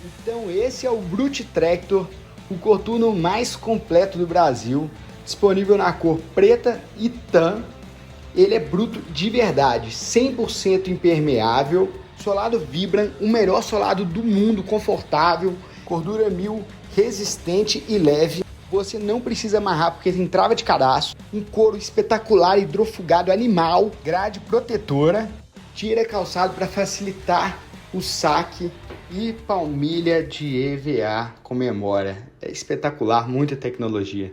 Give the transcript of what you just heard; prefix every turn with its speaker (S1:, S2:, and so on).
S1: Então esse é o Brute Tractor, o coturno mais completo do Brasil, disponível na cor preta e tan. Ele é bruto de verdade, 100% impermeável, solado Vibram, o melhor solado do mundo, confortável, cordura 1000, resistente e leve. Você não precisa amarrar porque tem trava de cadastro, um couro espetacular hidrofugado animal, grade protetora, tira calçado para facilitar o saque e palmilha de EVA com memória. É espetacular, muita tecnologia.